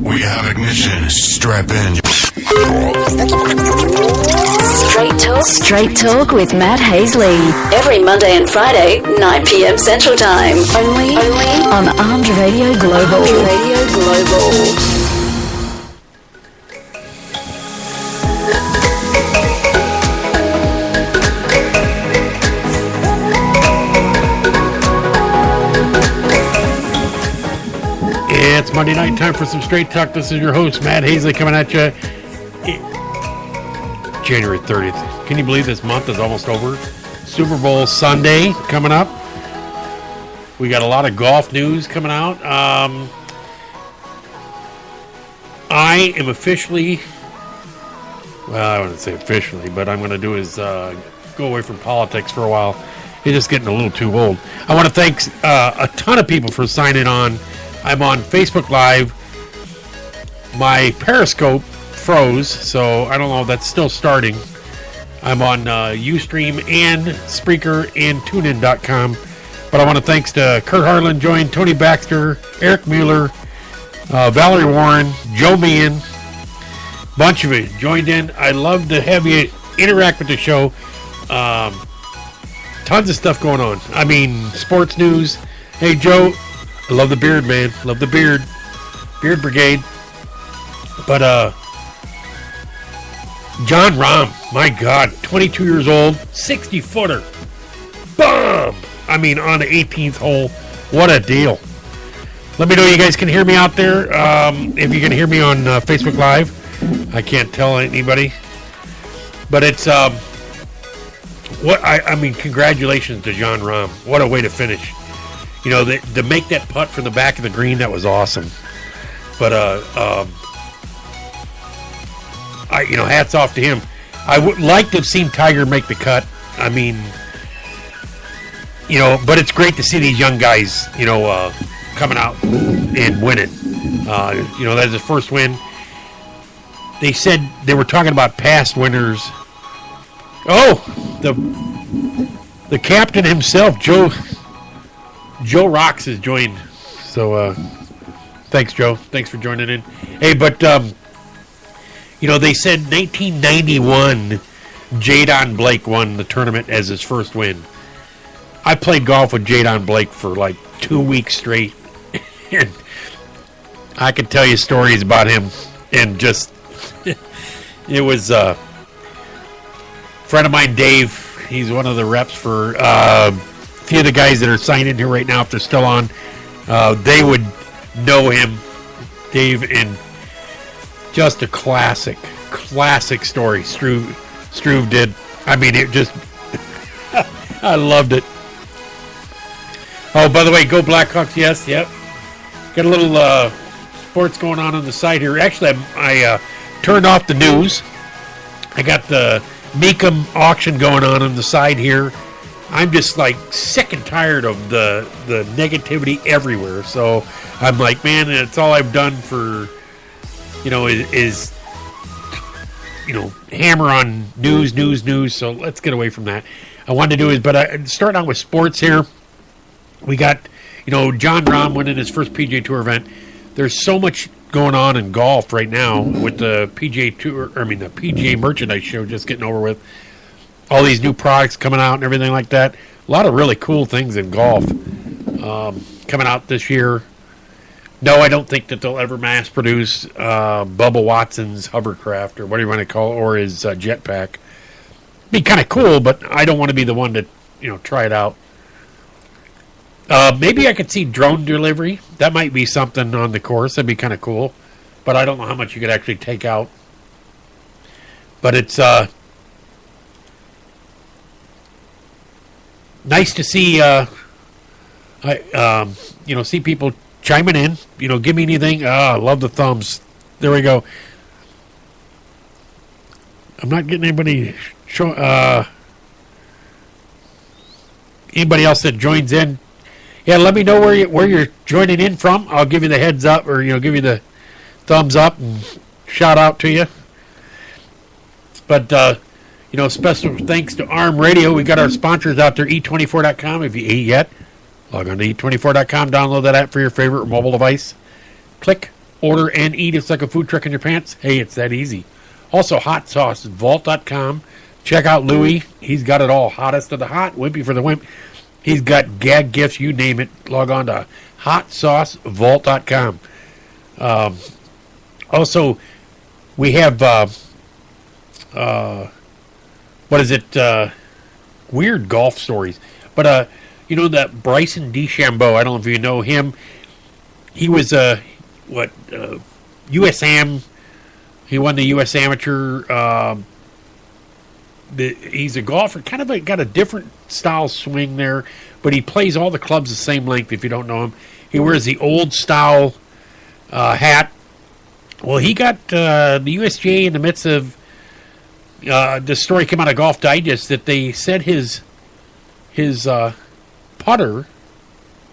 We have ignition. Strap in. Straight Talk with Matt HASLEY. Every Monday and Friday, 9 p.m. Central Time. Only on Armed Radio Global. It's Monday night, time for some Straight Talk. This is your host, Matt HASLEY, coming at you January 30th. Can you believe this month is almost over? Super Bowl Sunday coming up. We got a lot of golf news coming out. I am officially, well, I wouldn't say officially, but I'm going to do is go away from politics for a while. It's just getting a little too old. I want to thank a ton of people for signing on. I'm on Facebook Live. My Periscope froze, so I don't know if that's still starting. I'm on Ustream and Spreaker and TuneIn.com. But I want to thanks to Kurt Harlan joined, Tony Baxter, Eric Mueller, Valerie Warren, Joe Meehan, bunch of you joined in. I love to have you interact with the show. Tons of stuff going on. I mean, sports news. Hey, Joe. I love the beard, man. Love the beard. Beard Brigade. But, John Rahn, my God, 22 years old, 60-footer. Bomb! I mean, on the 18th hole. What a deal. Let me know you guys can hear me out there. If you can hear me on Facebook Live. I can't tell anybody. But it's, I mean, congratulations to John Rahn. What a way to finish. You know, to make that putt from the back of the green, that was awesome. But, hats off to him. I would like to have seen Tiger make the cut. I mean, but it's great to see these young guys, coming out and winning. That's his first win. They said they were talking about past winners. Oh, the captain himself, Joe Rocks has joined. So, thanks, Joe. Thanks for joining in. Hey, but, they said 1991, Jadon Blake won the tournament as his first win. I played golf with Jadon Blake for like 2 weeks straight. And I could tell you stories about him. And just, it was a friend of mine, Dave. He's one of the reps for few of the guys that are signed in here right now, if they're still on, they would know him, Dave, and just a classic story. Struve did. I mean, it just, I loved it. Oh, by the way, go Blackhawks, yes, yep. Got a little sports going on the side here. Actually, I turned off the news. I got the Meekum auction going on the side here. I'm just like sick and tired of the negativity everywhere. So I'm like, man, that's all I've done for, is hammer on news. So let's get away from that. I wanted to do is, but starting out with sports here. We got, John Rahm winning his first PGA Tour event. There's so much going on in golf right now with the PGA Tour. the PGA Merchandise Show just getting over with. All these new products coming out and everything like that. A lot of really cool things in golf coming out this year. No, I don't think that they'll ever mass produce Bubba Watson's hovercraft or whatever you want to call it, or his jetpack. Be kind of cool, but I don't want to be the one to try it out. Maybe I could see drone delivery. That might be something on the course. That'd be kind of cool, but I don't know how much you could actually take out. But it's nice to see, see people chiming in. Give me anything. I love the thumbs. There we go. I'm not getting anybody anybody else that joins in. Yeah, let me know where you're joining in from. I'll give you the heads up, or give you the thumbs up and shout out to you. But special thanks to ARM Radio. We got our sponsors out there, e24.com. If you ain't yet, log on to e24.com, download that app for your favorite mobile device. Click Order and eat. It's like a food truck in your pants. Hey, it's that easy. Also, hot sauce, vault.com. Check out Louie. He's got it all. Hottest of the hot, wimpy for the wimp. He's got gag gifts, you name it. Log on to hotsaucevault.com. Also, we have, weird golf stories. But, you know that Bryson DeChambeau, I don't know if you know him. He was, USAM. He won the U.S. Amateur. He's a golfer, kind of got a different style swing there, but he plays all the clubs the same length if you don't know him. He wears the old style hat. Well, he got the USGA in the midst of the story came out of Golf Digest that they said his putter,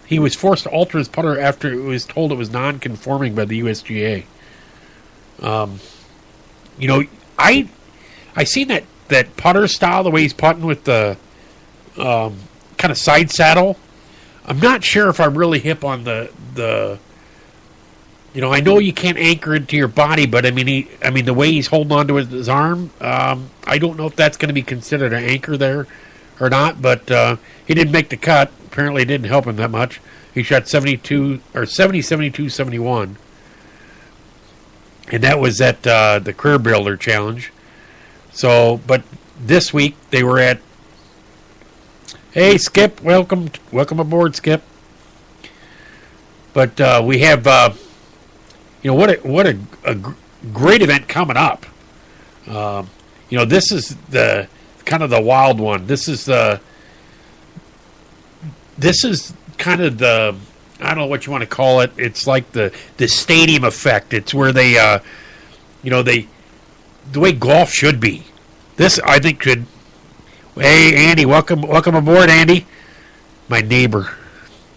he was forced to alter his putter after it was told it was non-conforming by the USGA. You know, I seen that putter style, the way he's putting with the kind of side saddle. I'm not sure if I'm really hip on the you know, I know you can't anchor it to your body, but I mean the way he's holding on to his arm, I don't know if that's going to be considered an anchor there or not, but he didn't make the cut. Apparently it didn't help him that much. He shot 70, 72, 71. And that was at the Career Builder Challenge. So, but this week they were at, hey Skip, welcome aboard, Skip. But we have, you know, what a great event coming up. You know, this is the kind of the wild one. This is kind of the, I don't know what you want to call it. It's like the stadium effect. It's where they, you know, the way golf should be. This, I think, could. Hey, Andy, welcome aboard, Andy. My neighbor.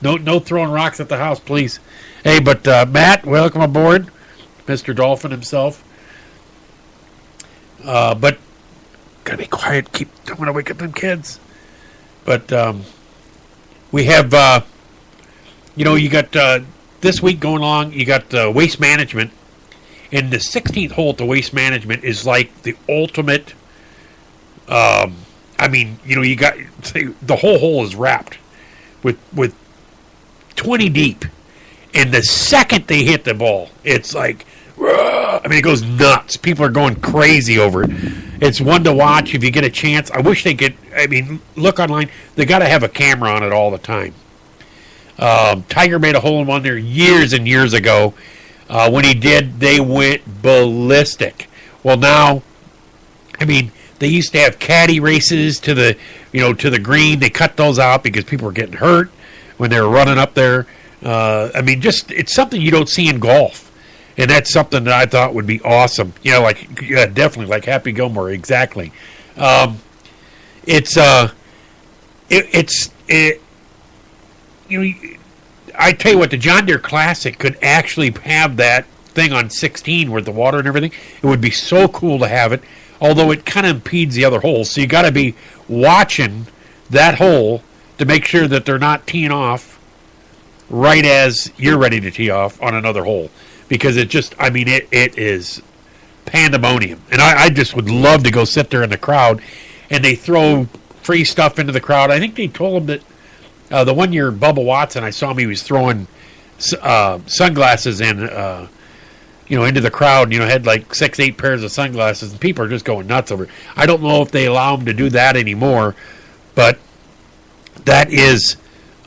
No throwing rocks at the house, please. Hey, but Matt, welcome aboard, Mr. Dolphin himself. But gotta be quiet. Don't want to wake up them kids. But we have. You know, you got this week going along, you got waste management. And the 16th hole to waste management is like the ultimate. I mean, you know, you got the whole hole is wrapped with 20 deep. And the second they hit the ball, it's like, I mean, it goes nuts. People are going crazy over it. It's one to watch if you get a chance. I wish they could, I mean, look online. They got to have a camera on it all the time. Tiger made a hole-in-one there years and years ago. When he did, they went ballistic. Well, now, I mean, they used to have caddy races to the, you know, to the green. They cut those out because people were getting hurt when they were running up there. I mean, just it's something you don't see in golf, and that's something that I thought would be awesome. You know, like definitely like Happy Gilmore, exactly. You know, I tell you what, the John Deere Classic could actually have that thing on 16 with the water and everything. It would be so cool to have it, although it kind of impedes the other holes. So you got to be watching that hole to make sure that they're not teeing off right as you're ready to tee off on another hole. Because it just, I mean, it is pandemonium. And I just would love to go sit there in the crowd, and they throw free stuff into the crowd. I think they told them that the one year Bubba Watson, I saw him, he was throwing sunglasses in, you know, into the crowd. You know, had like 6-8 pairs of sunglasses, and people are just going nuts over it. I don't know if they allow them to do that anymore, but that is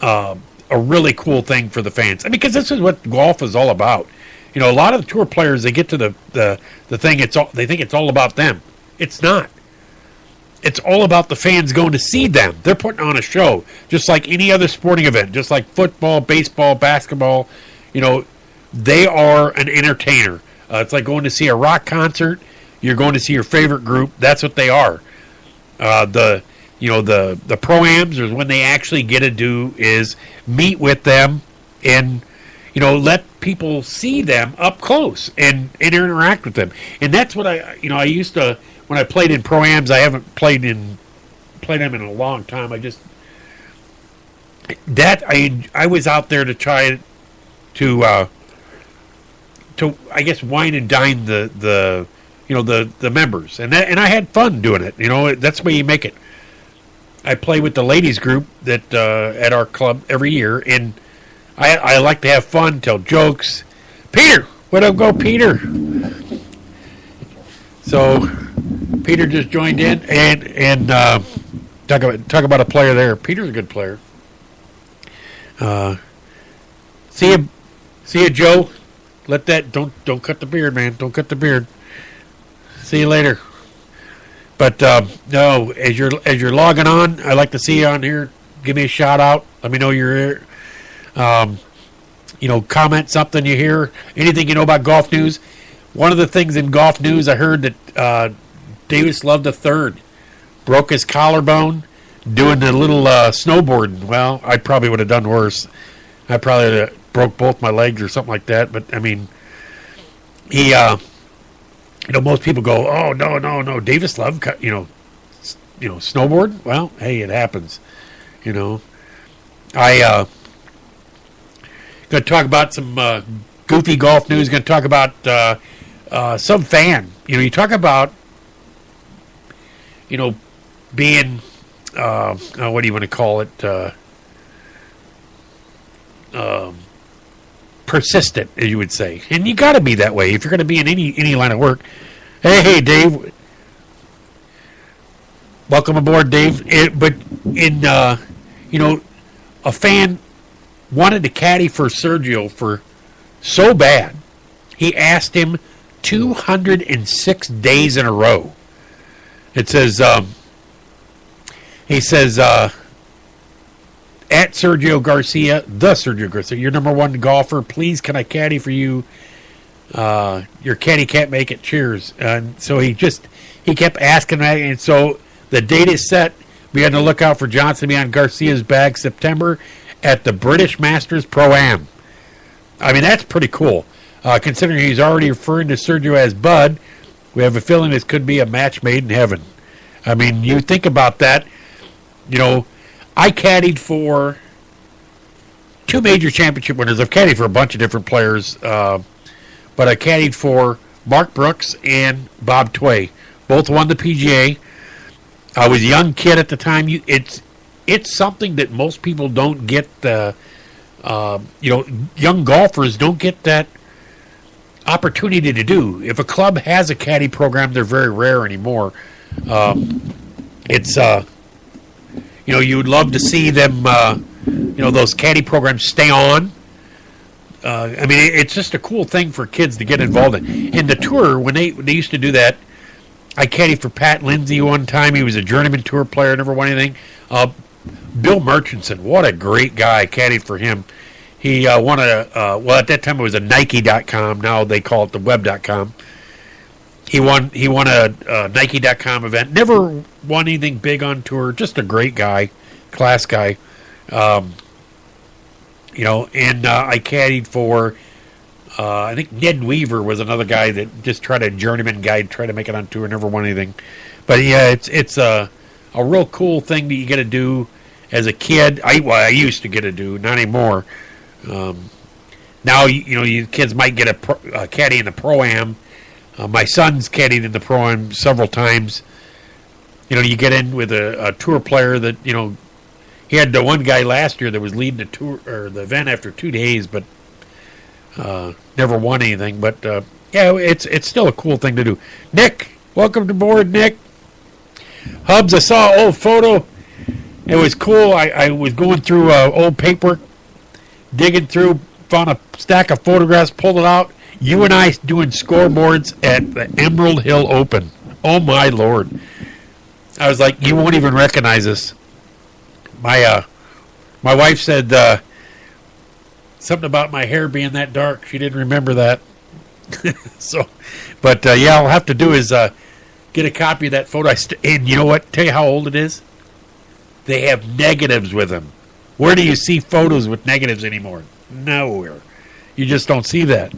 a really cool thing for the fans. I mean, because this is what golf is all about. You know, a lot of the tour players, they get to the thing, they think it's all about them. It's not. It's all about the fans going to see them. They're putting on a show, just like any other sporting event, just like football, baseball, basketball. You know, they are an entertainer. It's like going to see a rock concert. You're going to see your favorite group. That's what they are. The pro-ams is when they actually get to do is meet with them and, you know, let people see them up close and interact with them. And that's what I used to. When I played in pro-ams, I haven't played them in a long time. I was out there to try to I guess, wine and dine the members, and I had fun doing it. That's the way you make it. I play with the ladies group that at our club every year, and I like to have fun, tell jokes. Peter, what up, go Peter? So Peter just joined in, and talk about a player there. Peter's a good player. See you, Joe. Don't cut the beard, man. Don't cut the beard. See you later. But no, as you're logging on, I'd like to see you on here. Give me a shout out. Let me know you're here. Comment something you hear, anything you know about golf news. One of the things in golf news, I heard that Davis Love III broke his collarbone doing the little snowboarding. Well, I probably would have done worse. I probably would have broke both my legs or something like that. But I mean, he, most people go, "Oh no, Davis Love, snowboard." Well, hey, it happens. I going to talk about some goofy golf news. Going to talk about some fan. You talk about being what do you want to call it? Persistent, as you would say, and you got to be that way if you're going to be in any line of work. Hey, Dave, welcome aboard, Dave. But in a fan wanted to caddy for Sergio for so bad, he asked him 206 days in a row. It says, he says, at Sergio Garcia, your number one golfer, please can I caddy for you? Your caddy can't make it, cheers. And so he kept asking that, and so the date is set. Be on the lookout for Johnson to be on Garcia's bag September at the British Masters Pro-Am. I mean, that's pretty cool. Considering he's already referring to Sergio as Bud, we have a feeling this could be a match made in heaven. I mean, you think about that. I caddied for 2 major championship winners. I've caddied for a bunch of different players, but I caddied for Mark Brooks and Bob Tway. Both won the PGA. I was a young kid at the time. It's something that most people don't get. Young golfers don't get that opportunity to do. If a club has a caddy program, they're very rare anymore. You'd love to see them. Those caddy programs stay on. It's just a cool thing for kids to get involved in. In the tour, when they used to do that, I caddied for Pat Lindsay one time. He was a journeyman tour player, never won anything. Bill Murchison, what a great guy. I caddied for him. He won at that time it was a Nike.com. Now they call it the Web.com. He won a Nike.com event. Never won anything big on tour. Just a great guy, class guy. I caddied for, I think Ned Weaver was another guy that just tried a journeyman guy, tried to make it on tour, never won anything. But yeah, it's a real cool thing that you get to do as a kid. I used to get to do, not anymore. Now you kids might get a caddy in the Pro-Am. My son's caddied in the Pro-Am several times. You get in with a tour player that, he had the one guy last year that was leading the tour or the event after 2 days, but never won anything. But it's still a cool thing to do. Nick, welcome to board, Nick. Hubs, I saw an old photo. It was cool. I was going through old paper, digging through, found a stack of photographs, pulled it out. You and I doing scoreboards at the Emerald Hill Open. Oh, my Lord. I was like, you won't even recognize this. My wife said something about my hair being that dark. She didn't remember that. I'll have to do is get a copy of that photo. And you know what? Tell you how old it is? They have negatives with them. Where do you see photos with negatives anymore? Nowhere. You just don't see that.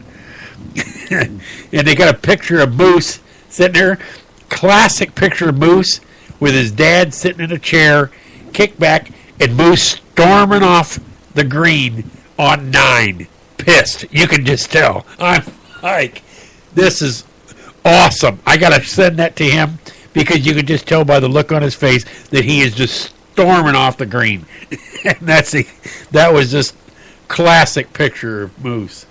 And they got a picture of Moose sitting there. Classic picture of Moose with his dad sitting in a chair, kicked back, and Moose storming off the green on 9. Pissed. You can just tell. I'm like, this is awesome. I got to send that to him because you could just tell by the look on his face that he is just storming off the green. And that was just classic picture of Moose.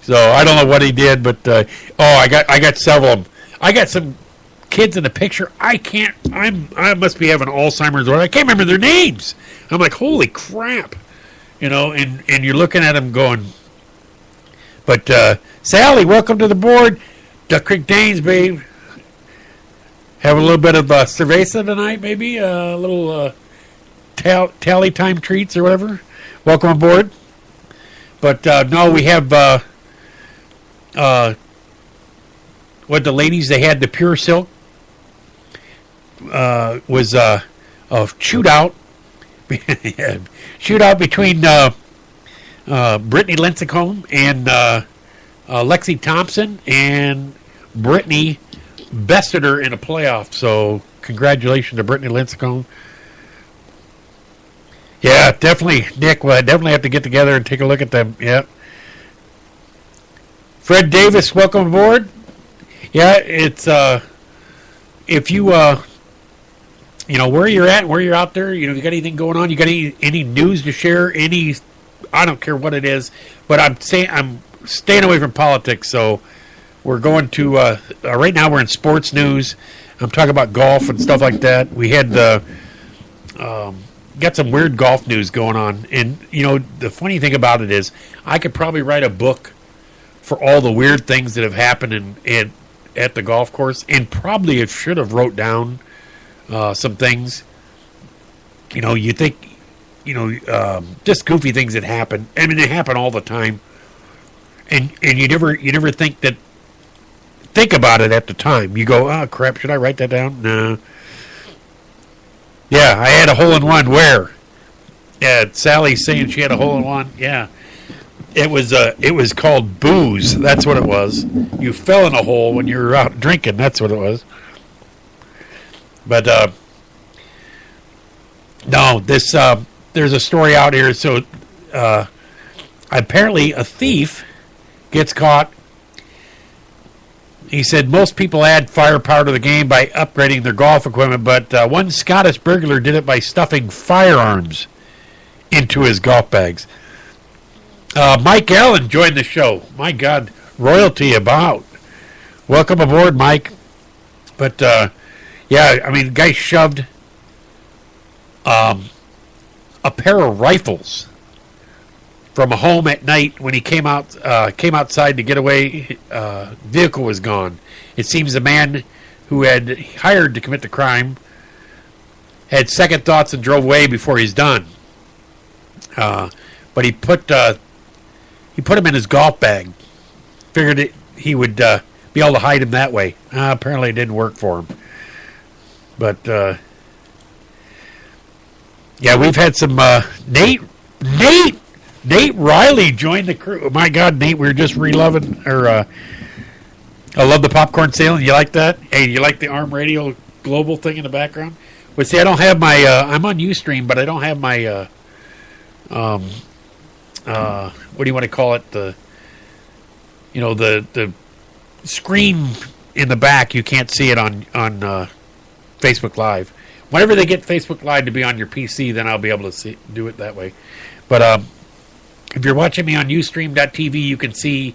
So I don't know what he did, but I got several of them. I got some kids in the picture. I must be having Alzheimer's or I can't remember their names. I'm like, holy crap, and you're looking at them going. But Sally, welcome to the board. Duck Creek Danes, babe. Have a little bit of cerveza tonight, maybe a little tally time treats or whatever. Welcome aboard. But no, we have what the ladies, they had the pure silk was a shootout shootout between Brittany Lincecum and Lexi Thompson, and Brittany bested her in a playoff. So congratulations to Brittany Lincecum. Yeah, definitely, Nick. Well, I definitely have to get together and take a look at them. Yeah. Fred Davis, welcome aboard. Yeah, it's if you where you're at, where you're out there, you got anything going on? You got any news to share? I don't care what it is, but I'm staying away from politics. So we're going to right now we're in sports news. I'm talking about golf and stuff like that. We had got some weird golf news going on, and the funny thing about it is I could probably write a book for all the weird things that have happened at the golf course, and probably it should have wrote down some things. You think, just goofy things that happen. I mean, they happen all the time, and you never think about it at the time. You go, oh crap, should I write that down? No. Yeah, I had a hole-in-one. Where? Yeah, Sally's saying she had a hole-in-one. Yeah. It was called booze. That's what it was. You fell in a hole when you were out drinking. That's what it was. But no, this there's a story out here. So apparently a thief gets caught. He said most people add firepower to the game by upgrading their golf equipment, but one Scottish burglar did it by stuffing firearms into his golf bags. Mike Allen joined the show. My God, royalty about. Welcome aboard, Mike. But, yeah, I mean, the guy shoved a pair of rifles from a home at night when he came outside to get away. Vehicle was gone. It seems the man who had hired to commit the crime had second thoughts and drove away before he's done. But he put him in his golf bag. Figured he would be able to hide him that way. Apparently it didn't work for him. But, yeah, we've had some... Nate Riley joined the crew. My God, Nate, we were just reloving... I love the popcorn sailing. You like that? Hey, you like the ARM Radio Global thing in the background? But see, I don't have my... I'm on Ustream, but I don't have my... what do you want to call it? The screen in the back. You can't see it on Facebook Live. Whenever they get Facebook Live to be on your PC, then I'll be able to do it that way. But if you're watching me on Ustream.tv, you can see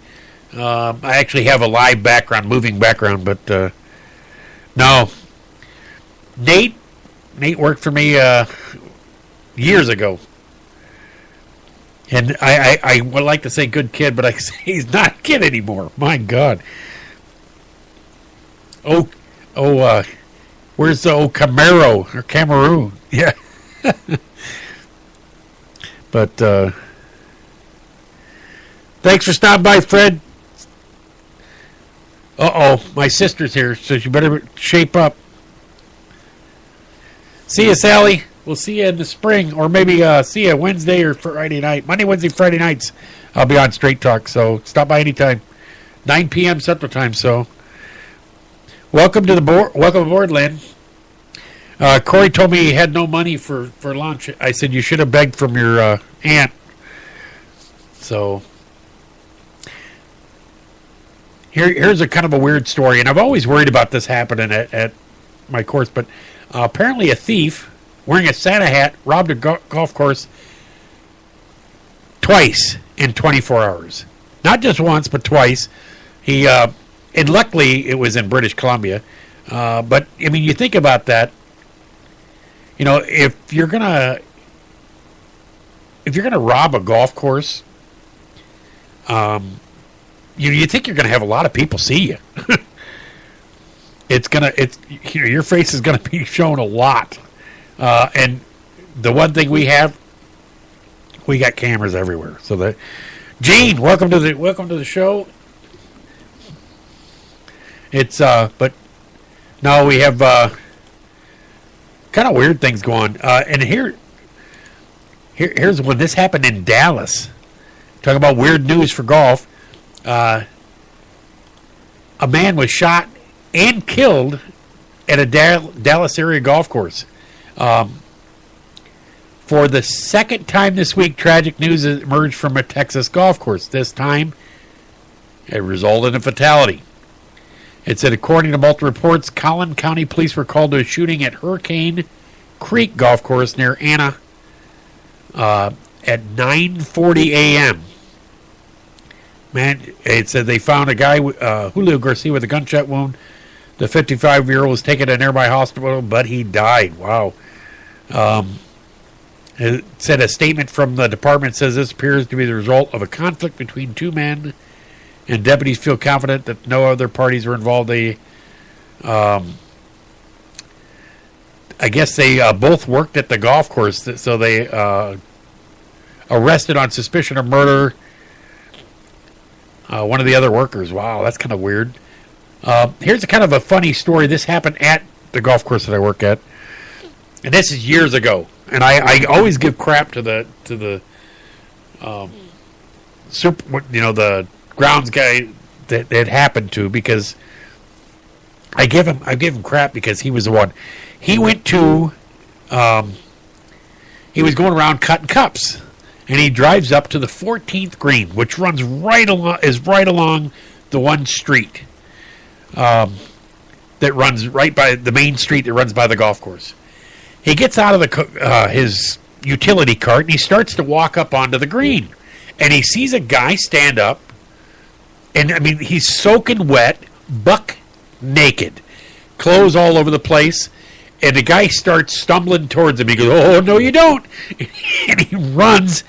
I actually have a live background, moving background. But no, Nate worked for me years ago. And I would like to say good kid, but I say he's not a kid anymore. My God. Where's the Camaro or Cameroon? Yeah. But thanks for stopping by, Fred. My sister's here, so you better shape up. See you, Sally. We'll see you in the spring, or maybe see you Wednesday or Friday night. Monday, Wednesday, Friday nights, I'll be on Straight Talk, so stop by anytime. 9 p.m. Central Time, so. Welcome to the board. Welcome aboard, Lynn. Corey told me he had no money for lunch. I said, you should have begged from your aunt. So. Here's a kind of a weird story, and I've always worried about this happening at my course, but apparently a thief wearing a Santa hat robbed a golf course twice in 24 hours. Not just once, but twice. And luckily it was in British Columbia. But I mean, you think about that. You know, if you're gonna rob a golf course, you think you're gonna have a lot of people see you. Your face is gonna be shown a lot. And the one thing we got cameras everywhere. So Gene, welcome to the show. It's but no, we have kind of weird things going. And here's one. This happened in Dallas. Talking about weird news for golf. A man was shot and killed at a Dallas area golf course. For the second time this week, tragic news has emerged from a Texas golf course. This time, it resulted in a fatality. It said, according to multiple reports, Collin County police were called to a shooting at Hurricane Creek Golf Course near Anna at 9:40 a.m. Man, it said they found a guy, Julio Garcia, with a gunshot wound. The 55-year-old was taken to a nearby hospital, but he died. Wow. It said a statement from the department says this appears to be the result of a conflict between two men, and deputies feel confident that no other parties were involved. They, I guess they both worked at the golf course, so they arrested on suspicion of murder one of the other workers. Wow, that's kind of weird. Here's a kind of a funny story. This happened at the golf course that I work at, and this is years ago. And I always give crap to the the grounds guy that it happened to, because I give him crap because he was the one. He went to he was going around cutting cups, and he drives up to the 14th green, which runs right along the one street that runs right by the main street that runs by the golf course. He gets out of his utility cart and he starts to walk up onto the green. And he sees a guy stand up. And, I mean, he's soaking wet, buck naked, clothes all over the place. And the guy starts stumbling towards him. He goes, "Oh, no, you don't." And he runs,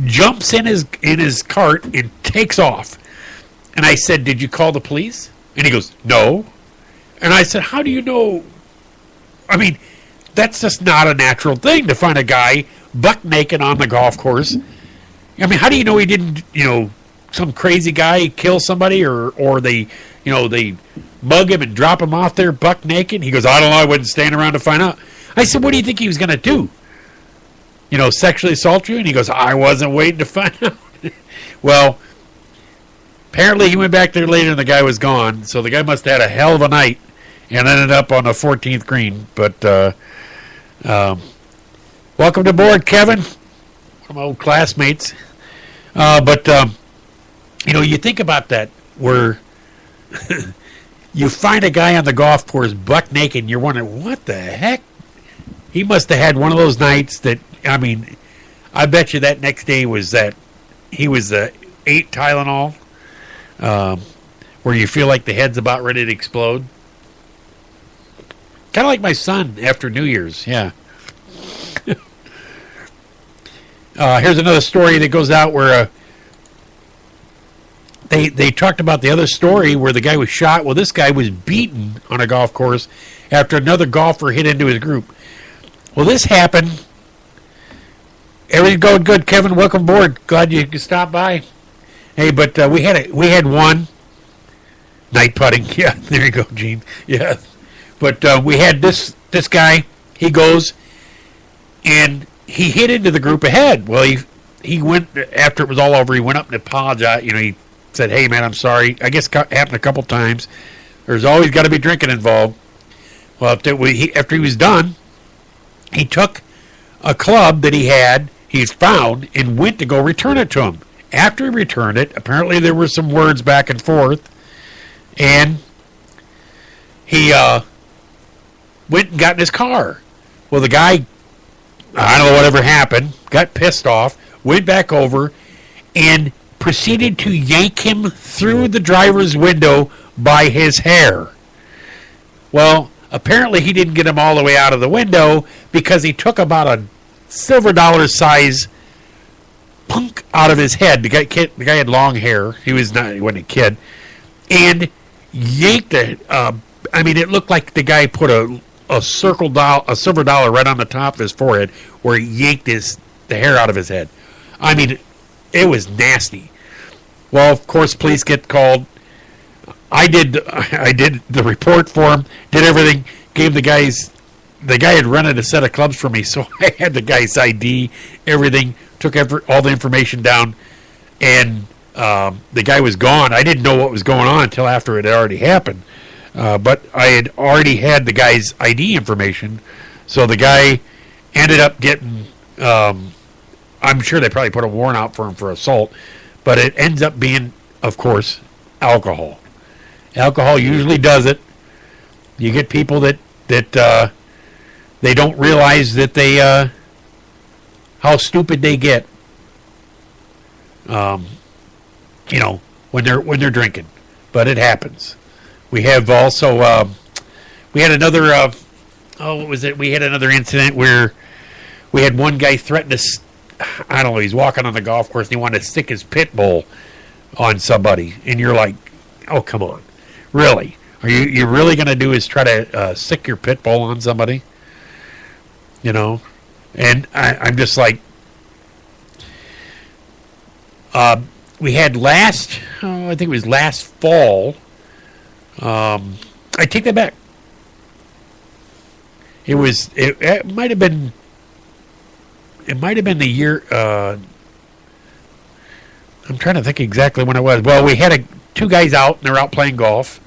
jumps in his cart, and takes off. And I said, "Did you call the police?" And he goes, "No." And I said, "How do you know?" I mean, that's just not a natural thing to find a guy buck naked on the golf course. I mean, how do you know he didn't, some crazy guy kill somebody or they, they mug him and drop him off there buck naked? He goes, "I don't know. I wouldn't stand around to find out." I said, "What do you think he was going to do? Sexually assault you?" And he goes, "I wasn't waiting to find out." Well, apparently he went back there later and the guy was gone. So the guy must have had a hell of a night and ended up on the 14th green. But, welcome to board, Kevin. One of my old classmates. You think about that, where you find a guy on the golf course buck naked and you're wondering, what the heck? He must have had one of those nights that, I mean, I bet you that next day was that he was 8 Tylenol, where you feel like the head's about ready to explode. Kind of like my son after New Year's, yeah. Here's another story that goes out where they talked about the other story where the guy was shot. Well, this guy was beaten on a golf course after another golfer hit into his group. Well, this happened. Everything going good, Kevin. Welcome aboard. Glad you could stop by. Hey, but we had one night putting. Yeah, there you go, Gene. Yeah. But we had this guy. He goes and he hit into the group ahead. Well, he went after it was all over. He went up and apologized. He said, "Hey, man, I'm sorry." I guess it happened a couple times. There's always got to be drinking involved. Well, after he was done, he took a club that he's found, and went to go return it to him. After he returned it, apparently there were some words back and forth. and he went and got in his car. Well, the guy, I don't know whatever happened, got pissed off, went back over, and proceeded to yank him through the driver's window by his hair. Well, apparently he didn't get him all the way out of the window because he took about a silver dollar size punk out of his head. The guy had long hair. He wasn't a kid, and yanked it. It looked like the guy put a silver dollar right on the top of his forehead, where he yanked the hair out of his head. I mean, it was nasty. Well, of course, police get called. I did the report for him. Did everything. Gave the guy had rented a set of clubs for me, so I had the guy's ID, everything. Took all the information down, and the guy was gone. I didn't know what was going on until after it had already happened. But I had already had the guy's ID information, so the guy ended up getting. I'm sure they probably put a warrant out for him for assault, but it ends up being, of course, alcohol. Alcohol usually does it. You get people that they don't realize that they how stupid they get. When they're drinking, but it happens. We have also we had another what was it? We had another incident where we had one guy threaten to. I don't know. He's walking on the golf course and he wanted to stick his pit bull on somebody, and you're like, "Oh, come on, really? Are you really going to do is try to stick your pit bull on somebody?" And I'm just like, we had I think it was last fall. I take that back. It might have been. It might have been the year. I'm trying to think exactly when it was. Well, we had two guys out, and they're out playing golf,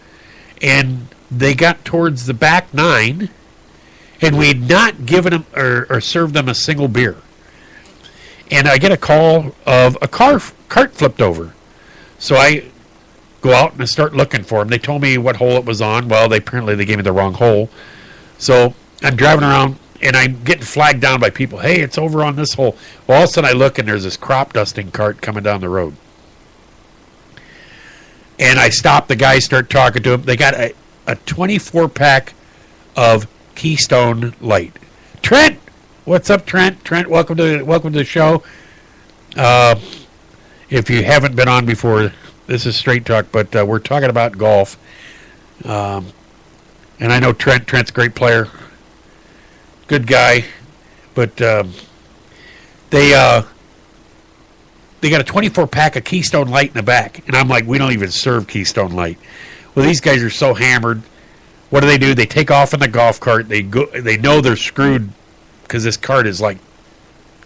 and they got towards the back nine, and we'd not given them or served them a single beer. And I get a call of a cart flipped over. So I go out and I start looking for them. They told me what hole it was on. Well, apparently they gave me the wrong hole. So I'm driving around, and I'm getting flagged down by people. Hey, it's over on this hole. Well, all of a sudden I look, and there's this crop dusting cart coming down the road. And I stop the guy, start talking to him. They got a 24-pack of Keystone Light. Trent! What's up, Trent? Trent, welcome to the show. If you haven't been on before, this is Straight Talk, but we're talking about golf. And I know Trent's a great player. Good guy, but they got a 24-pack of Keystone Light in the back, and I'm like, we don't even serve Keystone Light. Well, these guys are so hammered. What do? They take off in the golf cart. They know they're screwed because this cart is like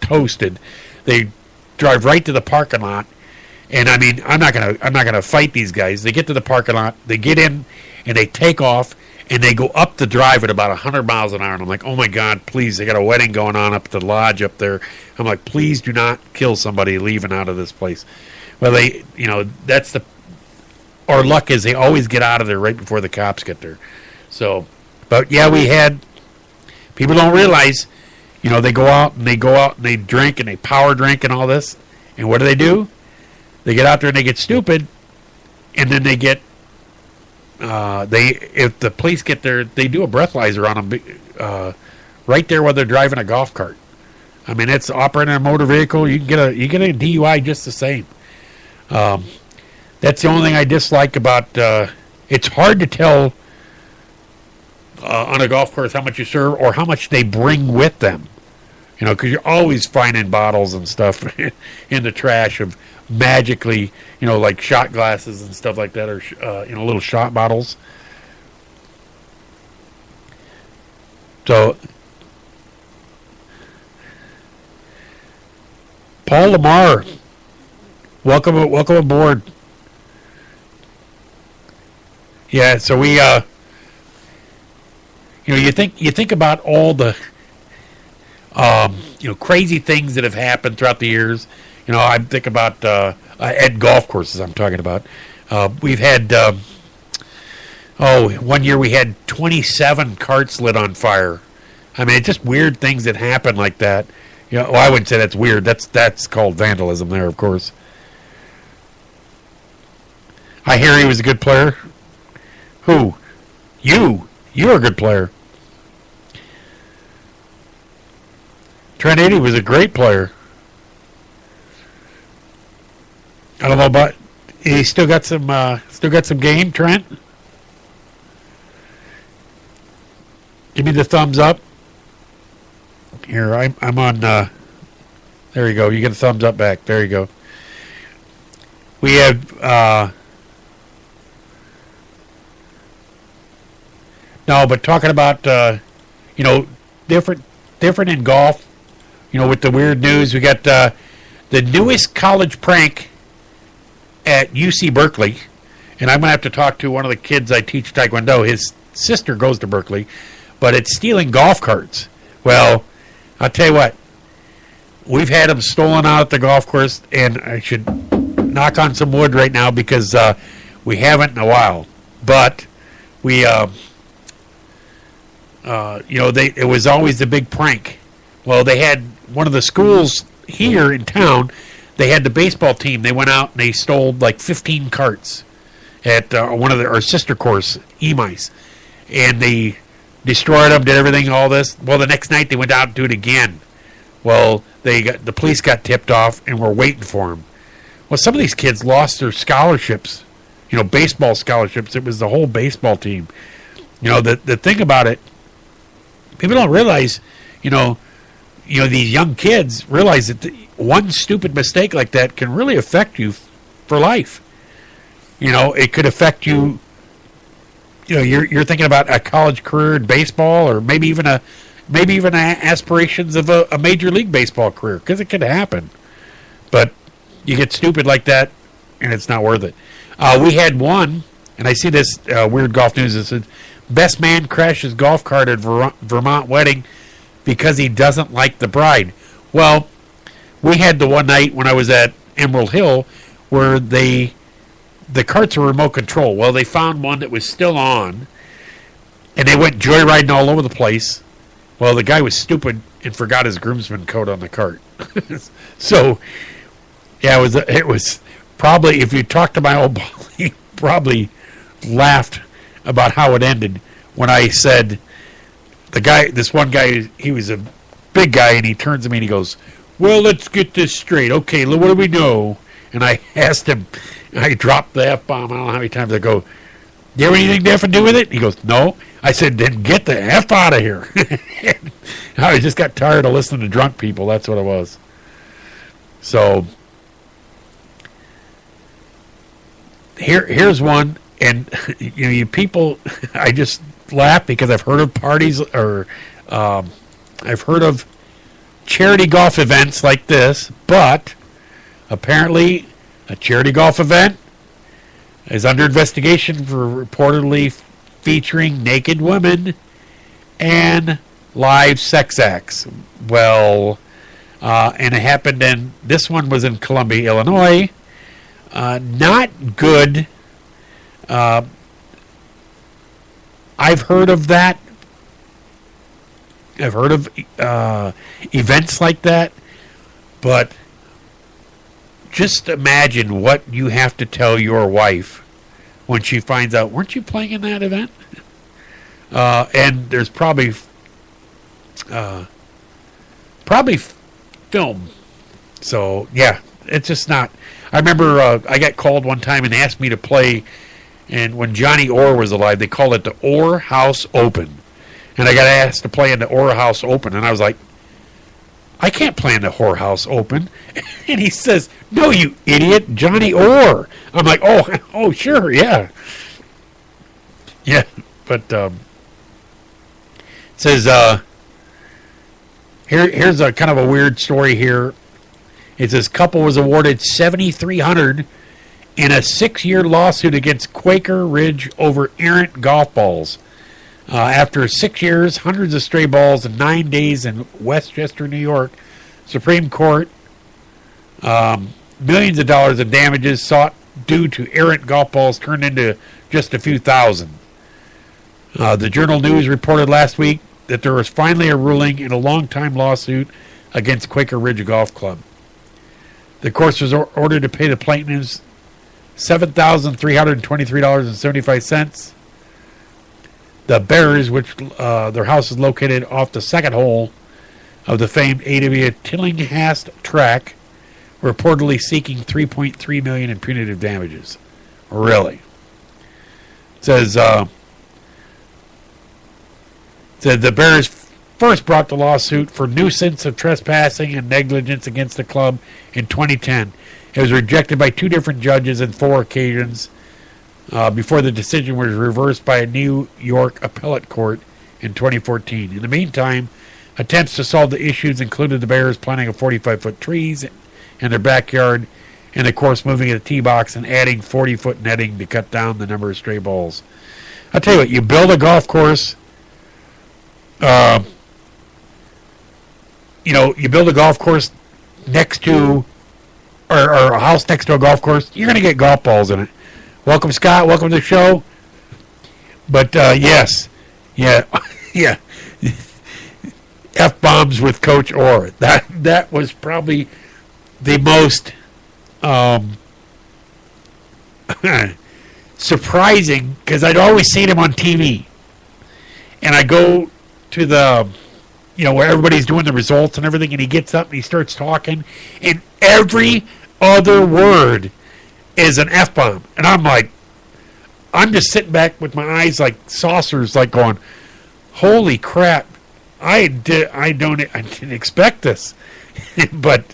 toasted. They drive right to the parking lot, and I mean, I'm not gonna fight these guys. They get to the parking lot, they get in, and they take off. And they go up the drive at about 100 miles an hour. And I'm like, oh, my God, please. They got a wedding going on up at the lodge up there. I'm like, please do not kill somebody leaving out of this place. Well, that's our luck is they always get out of there right before the cops get there. So, but, yeah, we had, people don't realize, they go out and they drink and they power drink and all this. And what do? They get out there and they get stupid. And then they get, if the police get there, they do a breathalyzer on them right there while they're driving a golf cart. I mean, it's operating a motor vehicle. You get a DUI just the same. That's the only thing I dislike about. It's hard to tell on a golf course how much you serve or how much they bring with them. Because you're always finding bottles and stuff in the trash of magically, like shot glasses and stuff like that, or little shot bottles. So, Paul Lamar, welcome aboard. Yeah, so we, you think about all the, crazy things that have happened throughout the years. I think about at golf courses. I'm talking about. We've had Oh, one year we had 27 carts lit on fire. I mean, it's just weird things that happen like that. You know, well, I wouldn't say that's weird. That's called vandalism there, of course. I hear he was a good player. Who? You. You're a good player. Trent Edey was a great player. I don't know about. He still got some game, Trent. Give me the thumbs up. Here, I'm on. There you go. You get a thumbs up back. There you go. We have. No, but talking about different in golf. With the weird news, we got the newest college prank at UC Berkeley, and I'm gonna have to talk to one of the kids I teach Taekwondo. His sister goes to Berkeley, but it's stealing golf carts. Well, I'll tell you what, we've had them stolen out at the golf course, and I should knock on some wood right now because we haven't in a while. But we, it was always the big prank. Well, they had one of the schools here in town. They had the baseball team. They went out and they stole like 15 carts at one of our sister course, EMICE, and they destroyed them, did everything, all this. Well, the next night they went out and do it again. Well, the police got tipped off and were waiting for them. Well, some of these kids lost their scholarships, baseball scholarships. It was the whole baseball team. The thing about it, people don't realize, these young kids realize that one stupid mistake like that can really affect you for life. It could affect you. You're thinking about a college career in baseball, or maybe even aspirations of a major league baseball career, because it could happen. But you get stupid like that, and it's not worth it. We had one, and I see this weird golf news. It said, best man crashes golf cart at Vermont wedding because he doesn't like the bride. Well, we had the one night when I was at Emerald Hill where the carts were remote control. Well, they found one that was still on, and they went joyriding all over the place. Well, the guy was stupid and forgot his groomsman coat on the cart. So, yeah, it was probably, if you talk to my old boss, he probably laughed about how it ended when I said, this one guy, he was a big guy, and he turns to me and he goes, well, let's get this straight. Okay, what do we know? And I asked him, I dropped the F-bomb. I don't know how many times I go, do you have anything to have to do with it? He goes, no. I said, then get the F out of here. I just got tired of listening to drunk people. That's what it was. So, here's one. And, you people, I just laugh because I've heard of parties, or I've heard of charity golf events like this, but apparently a charity golf event is under investigation for reportedly featuring naked women and live sex acts. Well, and it happened this one was in Columbia, Illinois. Not good. I've heard of that. I've heard of events like that, but just imagine what you have to tell your wife when she finds out, weren't you playing in that event? And there's probably film. So, yeah, it's just not. I remember I got called one time and asked me to play, and when Johnny Orr was alive, they called it the Orr House Open. And I got asked to play in the Orr House Open, and I was like, I can't play in the Whorehouse Open. And he says, no, you idiot, Johnny Orr. I'm like, oh, sure, yeah. Yeah, but it says, here's a kind of a weird story here. It says, couple was awarded $7,300 in a 6-year lawsuit against Quaker Ridge over errant golf balls. After 6 years, hundreds of stray balls, and 9 days in Westchester, New York, Supreme Court, millions of dollars in damages sought due to errant golf balls turned into just a few thousand. The Journal News reported last week that there was finally a ruling in a long-time lawsuit against Quaker Ridge Golf Club. The course was ordered to pay the plaintiffs $7,323.75. The Bears, which their house is located off the second hole of the famed AW Tillinghast track, were reportedly seeking $3.3 million in punitive damages. Really? Says the Bears first brought the lawsuit for nuisance of trespassing and negligence against the club in 2010. It was rejected by 2 different judges on 4 occasions before the decision was reversed by a New York appellate court in 2014. In the meantime, attempts to solve the issues included the Bears planting a 45-foot trees in their backyard and, of course, moving a tee box and adding 40-foot netting to cut down the number of stray balls. I'll tell you what, you build a golf course, you build a golf course next to, or a house next to a golf course, you're going to get golf balls in it. Welcome, Scott. Welcome to the show. But, yes. Yeah. Yeah. F-bombs with Coach Orr. That was probably the most surprising, because I'd always seen him on TV. And I go to the, where everybody's doing the results and everything, and he gets up and he starts talking, and every other word is an F-bomb. And I'm just sitting back with my eyes like saucers, like going, holy crap, I didn't expect this. But,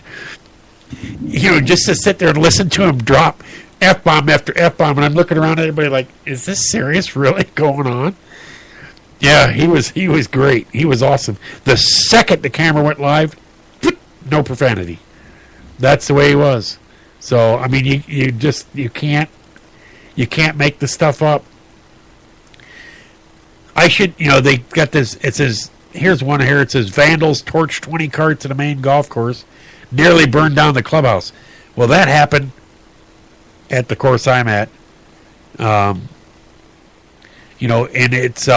just to sit there and listen to him drop F-bomb after F-bomb, and I'm looking around at everybody like, is this serious really going on? Yeah, he was great. He was awesome. The second the camera went live, no profanity. That's the way he was. So, I mean, you can't make this stuff up. They got this, it says, here's one here, it says, vandals torched 20 carts at a main golf course, nearly burned down the clubhouse. Well, that happened at the course I'm at. And it's,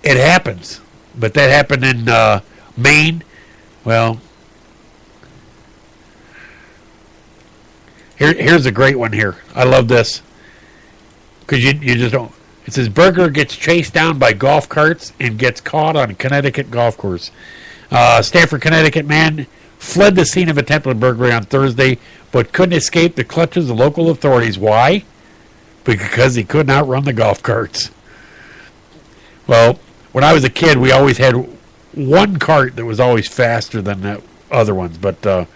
it happens. But that happened in Maine. Well, here's a great one here. I love this. Because you just don't. It says, burglar gets chased down by golf carts and gets caught on a Connecticut golf course. Stamford, Connecticut man fled the scene of attempted burglary on Thursday, but couldn't escape the clutches of local authorities. Why? Because he could not run the golf carts. Well, when I was a kid, we always had one cart that was always faster than the other ones. But,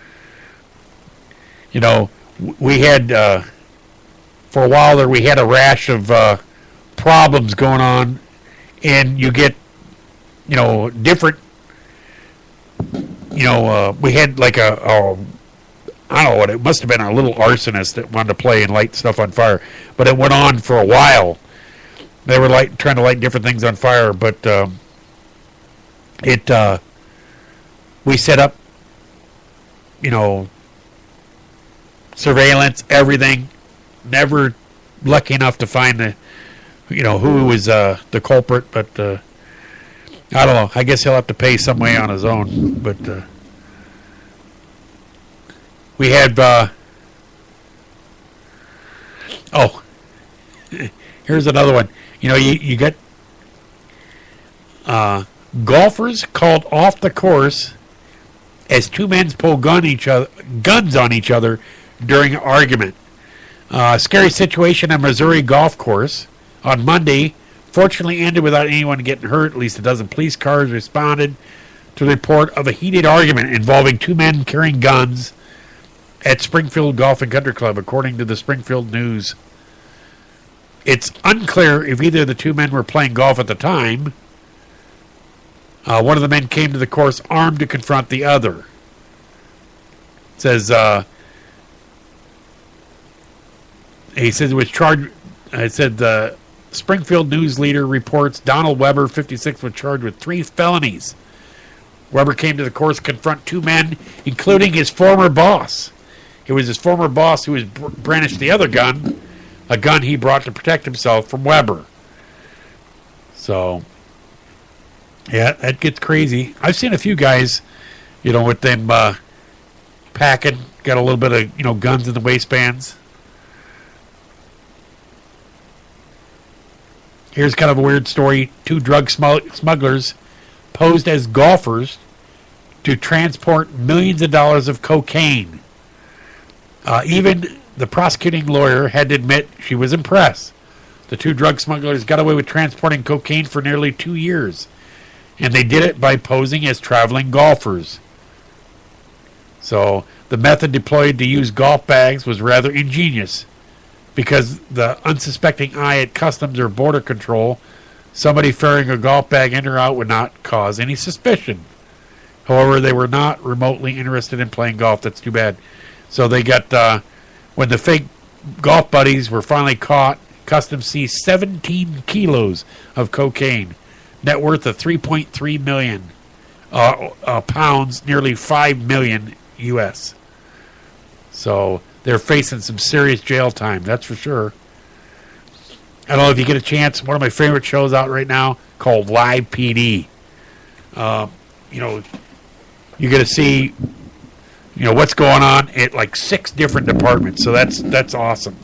we had, for a while there, we had a rash of problems going on. And you get, different, we had like I don't know what, it must have been a little arsonist that wanted to play and light stuff on fire. But it went on for a while. They were trying to light different things on fire, but we set up, surveillance, everything. Never lucky enough to find the, who was the culprit, but I don't know. I guess he'll have to pay some way on his own. But we had, here's another one. You got golfers called off the course as 2 men pull guns on each other during an argument. Scary situation at Missouri golf course on Monday. Fortunately ended without anyone getting hurt. At least a dozen police cars responded to the report of a heated argument involving 2 men carrying guns at Springfield Golf and Country Club, according to the Springfield News. It's unclear if either of the 2 men were playing golf at the time. One of the men came to the course armed to confront the other. It says, he said it was charged. It said the Springfield News Leader reports Donald Weber, 56, was charged with 3 felonies. Weber came to the course to confront 2 men, including his former boss. It was his former boss who was brandished the other gun, a gun he brought to protect himself from Weber. So, yeah, that gets crazy. I've seen a few guys, with them packing, got a little bit of, guns in the waistbands. Here's kind of a weird story. 2 drug smugglers posed as golfers to transport millions of dollars of cocaine. Even the prosecuting lawyer had to admit she was impressed. The 2 drug smugglers got away with transporting cocaine for nearly 2 years, and they did it by posing as traveling golfers. So the method deployed to use golf bags was rather ingenious, because the unsuspecting eye at customs or border control, somebody ferrying a golf bag in or out would not cause any suspicion. However, they were not remotely interested in playing golf. That's too bad. So they got, when the fake golf buddies were finally caught, customs seized 17 kilos of cocaine, net worth of 3.3 million pounds, nearly 5 million U.S. So they're facing some serious jail time, that's for sure. I don't know if you get a chance. One of my favorite shows out right now called Live PD. You get to see, what's going on at like 6 different departments. So that's awesome.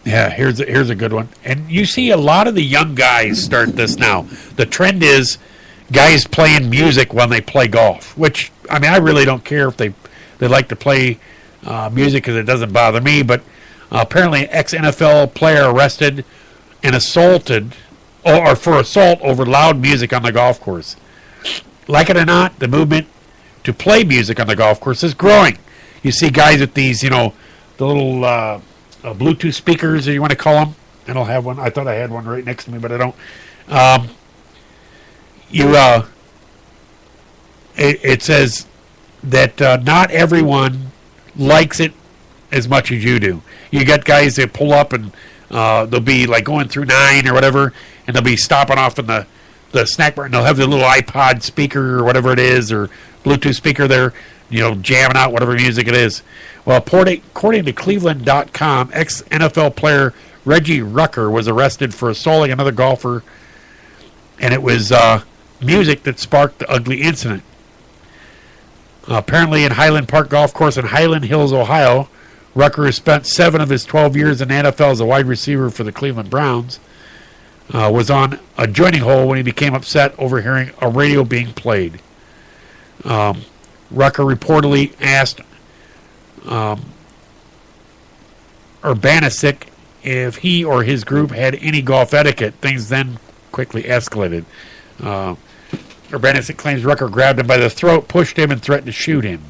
Yeah, here's a good one. And you see a lot of the young guys start this now. The trend is guys playing music when they play golf, which, I really don't care if they like to play music because it doesn't bother me, but apparently an ex-NFL player arrested and assaulted, or for assault over loud music on the golf course. Like it or not, the movement to play music on the golf course is growing. You see guys with these, the little Bluetooth speakers, or you want to call them. I don't have one. I thought I had one right next to me, but I don't. It says that not everyone likes it as much as you do. You got guys that pull up and they'll be like going through 9 or whatever, and they'll be stopping off in the snack bar, and they'll have the little iPod speaker or whatever it is, or Bluetooth speaker there, jamming out whatever music it is. Well, according to Cleveland.com, ex-NFL player Reggie Rucker was arrested for assaulting another golfer, and it was music that sparked the ugly incident. Apparently, in Highland Park Golf Course in Highland Hills, Ohio, Rucker has spent 7 of his 12 years in the NFL as a wide receiver for the Cleveland Browns. Was on a joining hole when he became upset overhearing a radio being played. Rucker reportedly asked Urbanisic if he or his group had any golf etiquette. Things then quickly escalated. Urbanisic claims Rucker grabbed him by the throat, pushed him, and threatened to shoot him.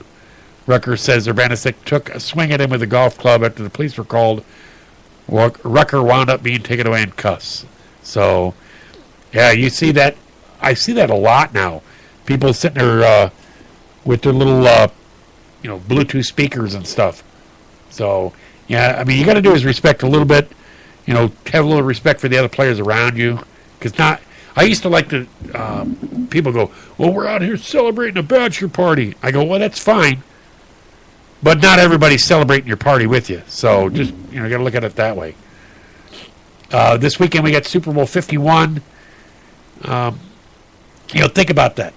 Rucker says Urbanisic took a swing at him with a golf club. After the police were called, Rucker wound up being taken away in cuffs. So, yeah, you see that. I see that a lot now. People sitting there with their little, Bluetooth speakers and stuff. So, yeah, you got to do is respect a little bit. Have a little respect for the other players around you. Because I used to like to, people go, well, we're out here celebrating a bachelor party. I go, well, that's fine. But not everybody's celebrating your party with you. So just, you got to look at it that way. This weekend we got Super Bowl 51. Think about that.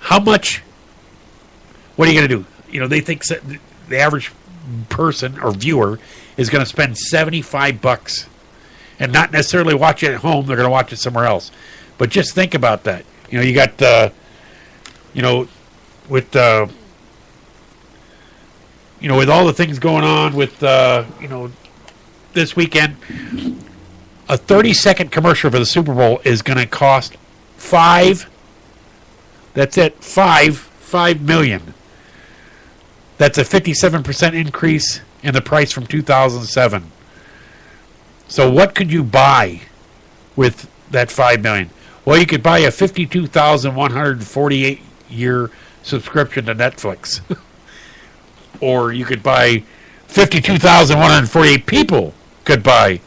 How much, what are you going to do? They think the average person or viewer is going to spend $75 and not necessarily watch it at home. They're going to watch it somewhere else. But just think about that. You got, with all the things going on with, this weekend, a 30-second commercial for the Super Bowl is going to cost $5 million. That's a 57% increase in the price from 2007. So what could you buy with that $5 million? Well, you could buy a 52,148 year subscription to Netflix. Or you could buy 52,148 people could buy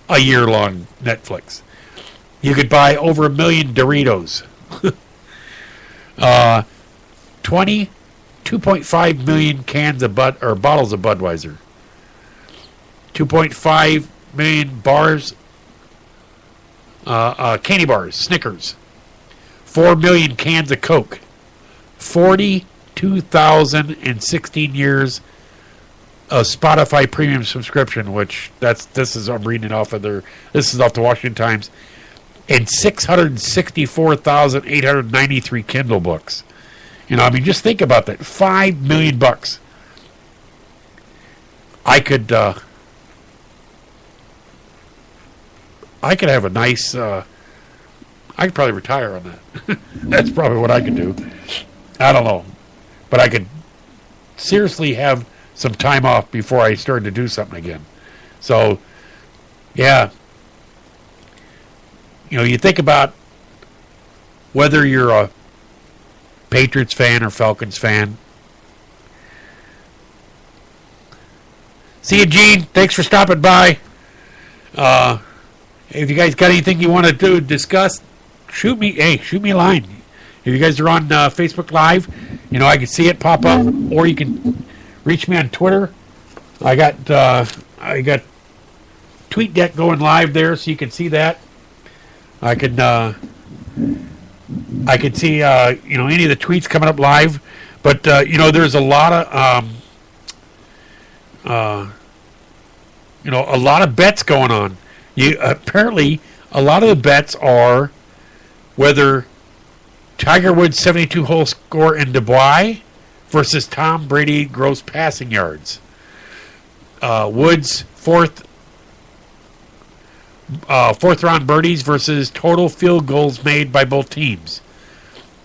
a year-long Netflix. You could buy over 1 million Doritos. 2.5 million cans of bottles of Budweiser. 2.5 million bars, candy bars, Snickers. 4 million cans of Coke. 42,016 years of Spotify premium subscription, which I'm reading off of this is off the Washington Times, and 664,893 Kindle books. Just think about that. $5 million. I could have a nice. I could probably retire on that. That's probably what I could do. I don't know, but I could seriously have some time off before I started to do something again. So, yeah. You think about whether you're a Patriots fan or Falcons fan. See you, Gene. Thanks for stopping by. If you guys got anything you want to discuss, shoot me a line. If you guys are on Facebook Live, I can see it pop up, or you can reach me on Twitter. I got TweetDeck going live there, so you can see that. I could see any of the tweets coming up live, but there's a lot of bets going on. Apparently a lot of the bets are whether Tiger Woods' 72-hole score in Dubai versus Tom Brady gross passing yards. Woods' fourth round birdies versus total field goals made by both teams.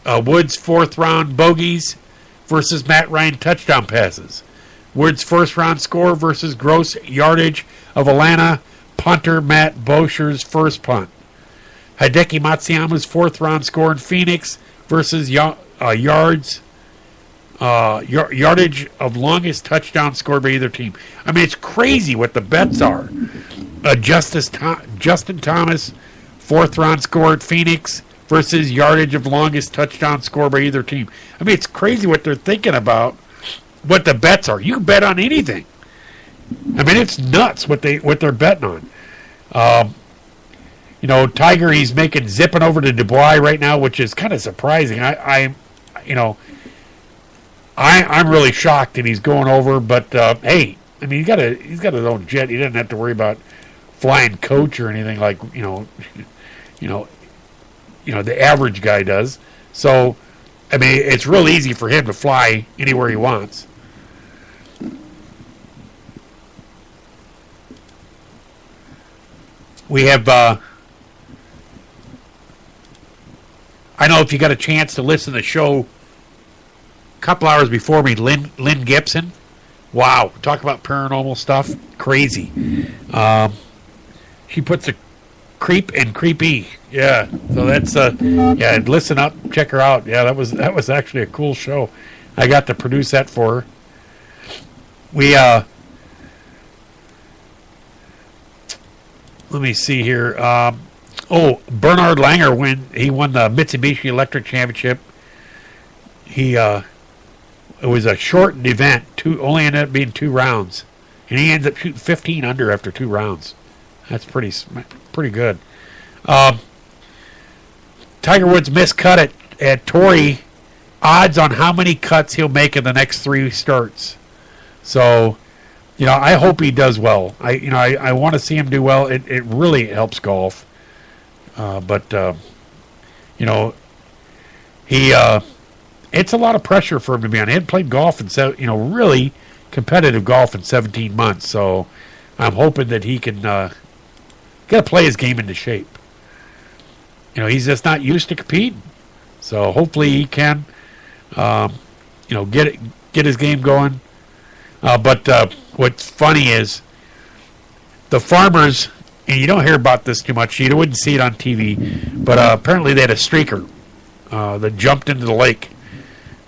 Woods' fourth round bogeys versus Matt Ryan touchdown passes. Woods' first round score versus gross yardage of Atlanta punter Matt Bosher's first punt. Hideki Matsuyama's fourth round score in Phoenix versus yardage of longest touchdown scored by either team. It's crazy what the bets are. Justin Thomas, fourth round score at Phoenix versus yardage of longest touchdown score by either team. It's crazy what they're thinking about, what the bets are. You can bet on anything. It's nuts what they're betting on. Tiger, he's zipping over to Dubai right now, which is kind of surprising. I'm really shocked that he's going over, but hey, he's got his own jet. He doesn't have to worry about flying coach or anything like the average guy does. So, it's real easy for him to fly anywhere he wants. We have, I know if you got a chance to listen to the show a couple hours before me, Lynn Gibson. Wow, talk about paranormal stuff. Crazy. She puts a creep and creepy. Yeah, so that's, listen up, check her out. Yeah, that was actually a cool show. I got to produce that for her. We, let me see here. Bernard Langer won the Mitsubishi Electric Championship. It was a shortened event. Only ended up being 2 rounds, and he ends up shooting 15 under after 2 rounds. That's pretty good. Tiger Woods missed cut at Torrey. Odds on how many cuts he'll make in the next 3 starts. So, I hope he does well. I want to see him do well. It really helps golf. It's a lot of pressure for him to be on. He hadn't played golf in really competitive golf in 17 months. So I'm hoping that he can got to play his game into shape. He's just not used to competing. So hopefully he can, get his game going. But what's funny is the Farmers, and you don't hear about this too much. You wouldn't see it on TV, but apparently they had a streaker that jumped into the lake.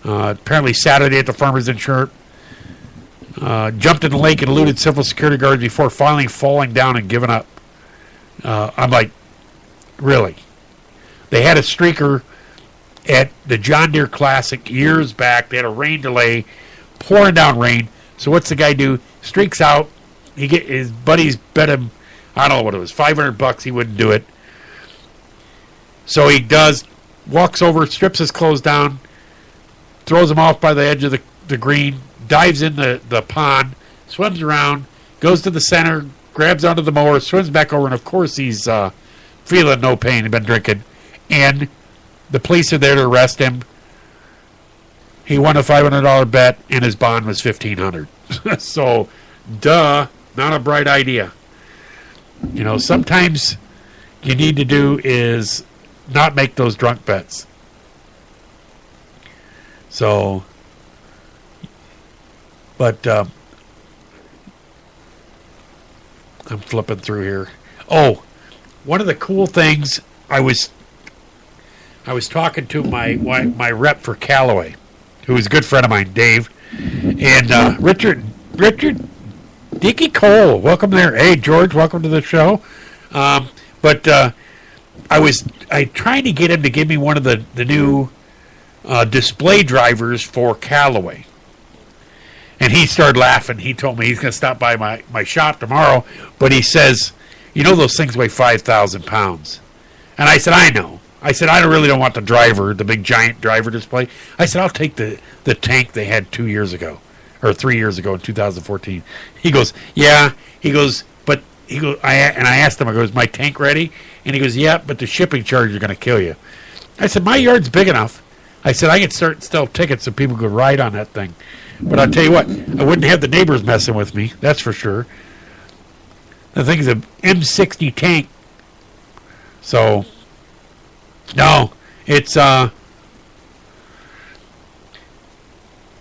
Apparently Saturday at the Farmers Insurance, jumped in the lake and eluded several security guards before finally falling down and giving up. I'm like, really? They had a streaker at the John Deere Classic years back. They had a rain delay, pouring down rain. So what's the guy do? Streaks out. His buddies bet him, I don't know what it was, $500. He wouldn't do it. So he does, walks over, strips his clothes down, throws them off by the edge of the green, dives in the pond, swims around, goes to the center, grabs onto the mower, swims back over, and of course he's feeling no pain. He'd been drinking. And the police are there to arrest him. He won a $500 bet, and his bond was $1,500. So, duh, not a bright idea. You know, sometimes you need to do is not make those drunk bets. So, but I'm flipping through here. Oh, one of the cool things, I was talking to my rep for Callaway, who is a good friend of mine, Dave, and Richard Dickey Cole. Welcome there. Hey, George, welcome to the show. But I tried to get him to give me one of the new display drivers for Callaway. And he started laughing. He told me he's going to stop by my shop tomorrow. But he says, you know those things weigh 5,000 pounds. And I said, I know. I said, I really don't want the driver, the big giant driver display. I said, I'll take the tank they had 2 years ago, or 3 years ago in 2014. He goes, yeah. He goes, I asked him, I go, is my tank ready? And he goes, yeah, but the shipping charge is going to kill you. I said, my yard's big enough. I said, I could start sell tickets so people could ride on that thing. But I'll tell you what, I wouldn't have the neighbors messing with me, that's for sure. The thing's an M60 tank. So, no, it's, I'm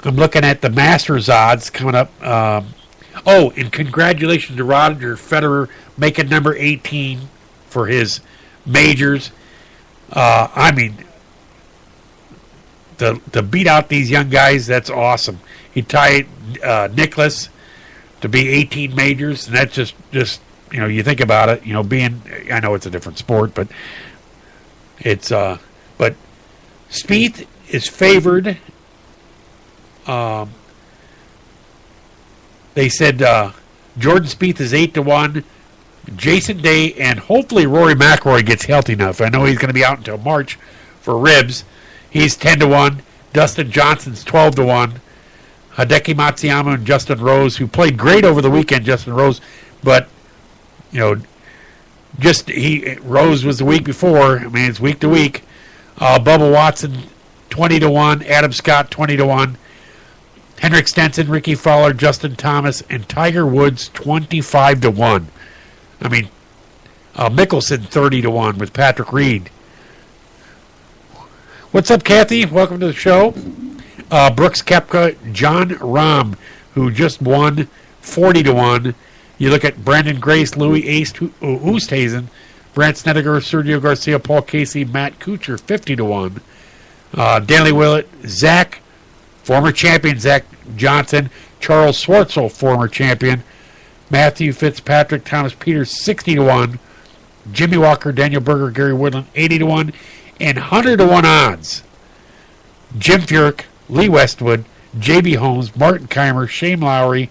looking at the Masters odds coming up. And congratulations to Roger Federer making number 18 for his majors. I mean, to beat out these young guys, that's awesome. He tied Nicklaus to be 18 majors, and that's just you know, you think about it, you know, I know it's a different sport, but it's but Spieth is favored. They said Jordan Spieth is 8-1. Jason Day and hopefully Rory McIlroy gets healthy enough. I know he's going to be out until March for ribs. He's 10-1. Dustin Johnson's 12-1. Hideki Matsuyama and Justin Rose, who played great over the weekend. Justin Rose, but you know, Rose was the week before. I mean, it's week to week. Bubba Watson 20-1. Adam Scott 20-1. Henrik Stenson, Ricky Fowler, Justin Thomas, and Tiger Woods 25-1. I mean, Mickelson 30-1 with Patrick Reed. What's up, Kathy? Welcome to the show. Brooks Koepka, John Rahm, who just won 40-1. You look at Brandon Grace, Louis Oosthuizen, Brandt Snedeker, Sergio Garcia, Paul Casey, Matt Kuchar 50-1. Danley Willett, former champion Zach Johnson, Charles Schwartzel, former champion, Matthew Fitzpatrick, Thomas Peters 60-1, Jimmy Walker, Daniel Berger, Gary Woodland 80-1, and 100-1 odds. Jim Furyk, Lee Westwood, J.B. Holmes, Martin Keimer, Shane Lowry,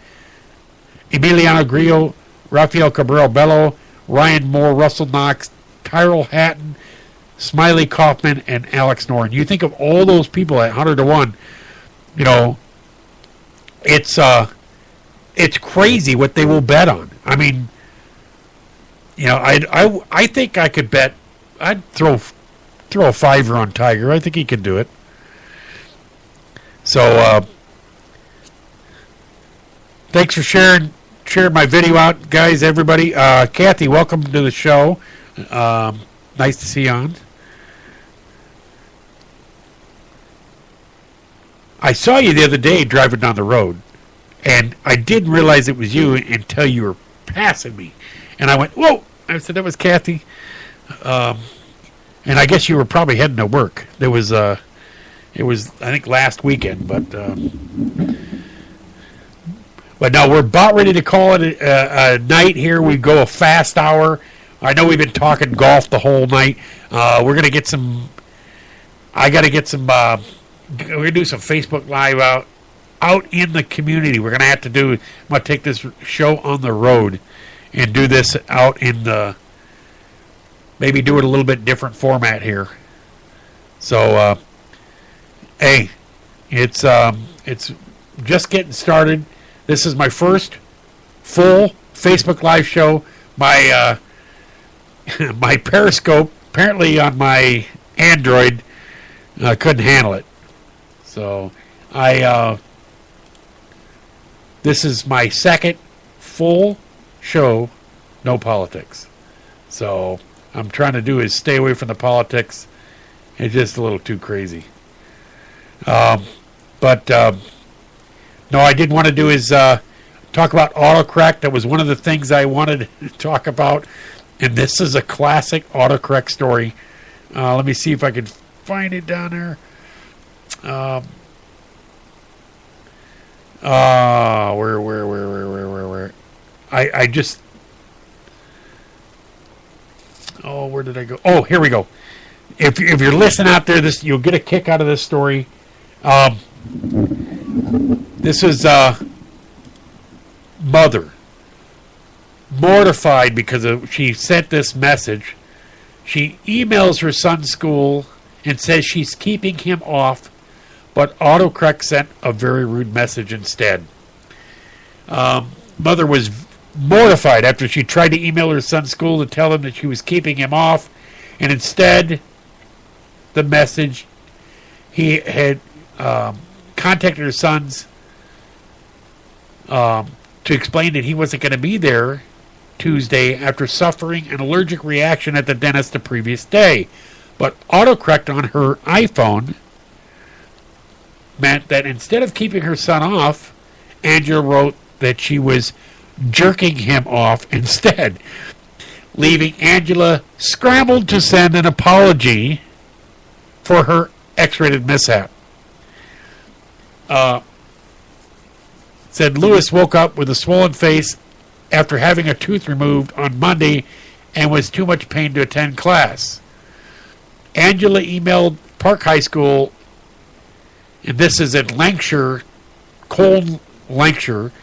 Emiliano Grillo, Rafael Cabrera Bello, Ryan Moore, Russell Knox, Tyrell Hatton, Smiley Kaufman, and Alex Noren. You think of all those people at 100-1, you know, it's crazy what they will bet on. I mean, you know, I think I could bet. I'd throw a fiver on Tiger. I think he could do it. So, thanks for sharing my video out, guys. Everybody, Kathy, welcome to the show. Nice to see you on. I saw you the other day driving down the road, and I didn't realize it was you until you were passing me. And I went, whoa! I said, that was Kathy. And I guess you were probably heading to work. It was, I think, last weekend. But no, we're about ready to call it a night here. We go a fast hour. I know we've been talking golf the whole night. We're going to get some I got to get some. We're gonna do some Facebook Live out in the community. We're gonna have to do. I'm gonna take this show on the road and do this out in the. Maybe do it a little bit different format here. So, hey, it's just getting started. This is my first full Facebook Live show. My my Periscope, apparently on my Android, couldn't handle it. So this is my second full show, no politics. So I'm trying to do is stay away from the politics. It's just a little too crazy. But no, I did want to do is talk about autocorrect. That was one of the things I wanted to talk about. And this is a classic autocorrect story. Let me see if I can find it down there. Where? I just... Oh, where did I go? Oh, here we go. If you're listening out there, you'll get a kick out of this story. This is mother mortified because she sent this message. She emails her son's school and says she's keeping him off, but autocorrect sent a very rude message instead. Mother was mortified after she tried to email her son's school to tell them that she was keeping him off, and instead the message, he had contacted her sons to explain that he wasn't going to be there Tuesday after suffering an allergic reaction at the dentist the previous day. But autocorrect on her iPhone meant that instead of keeping her son off, Angela wrote that she was jerking him off instead, leaving Angela scrambled to send an apology for her X-rated mishap. Said Lewis woke up with a swollen face after having a tooth removed on Monday and was too much pain to attend class. Angela emailed Park High School, and this is in Lancashire, Colne, Lancashire,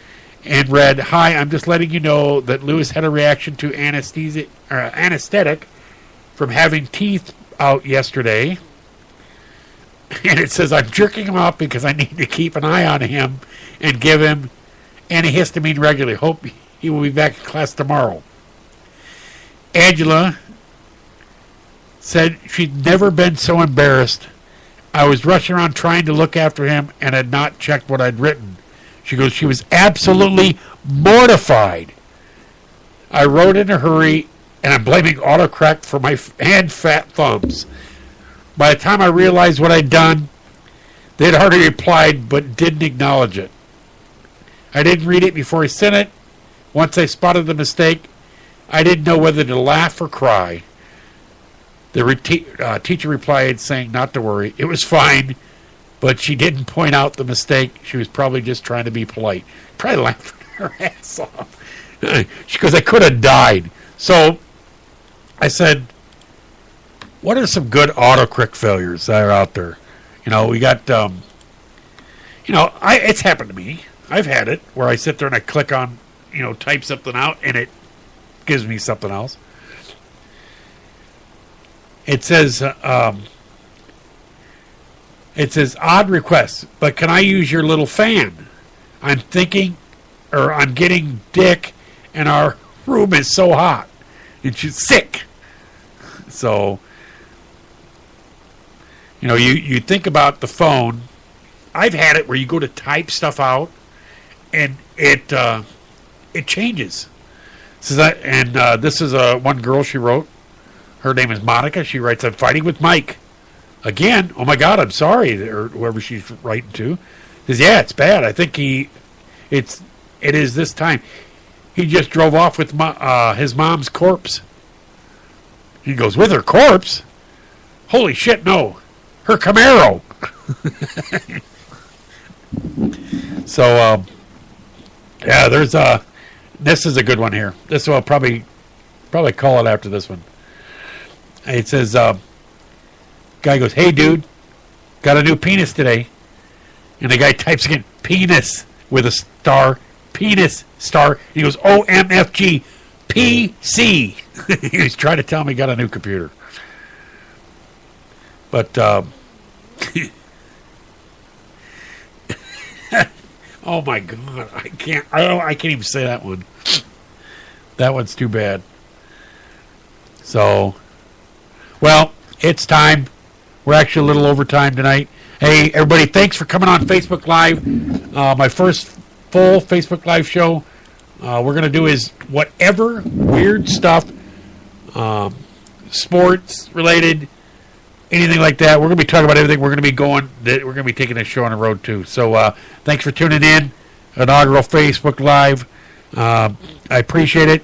and read, "Hi, I'm just letting you know that Lewis had a reaction to anesthetic from having teeth out yesterday." And it says, "I'm jerking him off because I need to keep an eye on him and give him antihistamine regularly. Hope he will be back in class tomorrow." Angela said she'd never been so embarrassed. "I was rushing around trying to look after him and had not checked what I'd written." She goes, "She was absolutely mortified. I wrote in a hurry, and I'm blaming autocorrect for my hand fat thumbs. By the time I realized what I'd done, they'd already replied but didn't acknowledge it. I didn't read it before I sent it. Once I spotted the mistake, I didn't know whether to laugh or cry." The teacher replied saying not to worry. It was fine, but she didn't point out the mistake. She was probably just trying to be polite. Probably laughing her ass off. She goes, "I could have died." So I said, what are some good autocorrect failures that are out there? We got, it's happened to me. I've had it where I sit there and I click on, type something out and it gives me something else. It says, odd request, but can I use your little fan? I'm getting dick and our room is so hot. And she's sick. So, you think about the phone. I've had it where you go to type stuff out and it changes. This is one girl she wrote. Her name is Monica. She writes, "I'm fighting with Mike. Again, oh my God, I'm sorry," or whoever she's writing to. Says, "Yeah, it's bad. I think it is this time. He just drove off with his mom's corpse." He goes, "With her corpse? Holy shit, no. Her Camaro." So, there's this is a good one here. This will probably call it after this one. It says, guy goes, "Hey dude, got a new penis today. And the guy types again, penis with a star, penis star. He goes, OMFG, PC. He was trying to tell me he got a new computer. But, oh my God, I can't even say that one. That one's too bad. So, well, it's time. We're actually a little over time tonight. Hey, everybody, thanks for coming on Facebook Live. My first full Facebook Live show. We're going to do is whatever weird stuff, sports related, anything like that. We're going to be talking about everything. We're going to be taking this show on the road too. So thanks for tuning in. Inaugural Facebook Live. I appreciate it.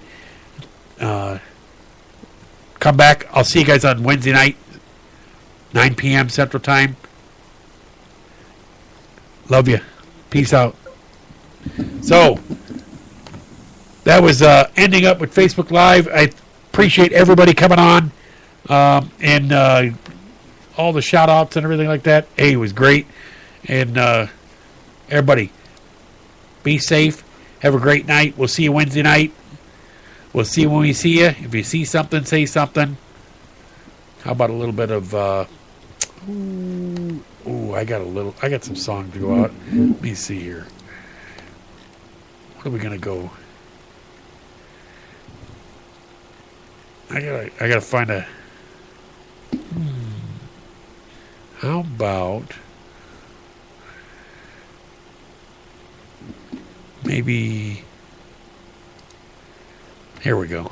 Come back. I'll see you guys on Wednesday night, 9 p.m. Central Time. Love you. Peace out. So, that was ending up with Facebook Live. I appreciate everybody coming on and all the shout-outs and everything like that. Hey, it was great. And everybody, be safe. Have a great night. We'll see you Wednesday night. We'll see you when we see you. If you see something, say something. How about a little bit of... I got some songs to go out. Let me see here. What are we gonna go? I gotta find a. How about maybe? Here we go.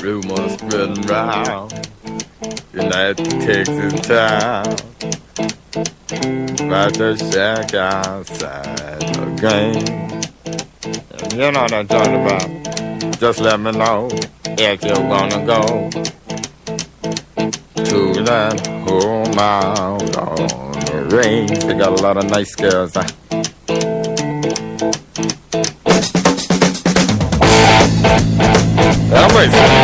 Rumors spreading round in that Texas town about the shack outside the game. And you know what I'm talking about. Just let me know if you're gonna go to that home out on the range. They got a lot of nice girls. Always.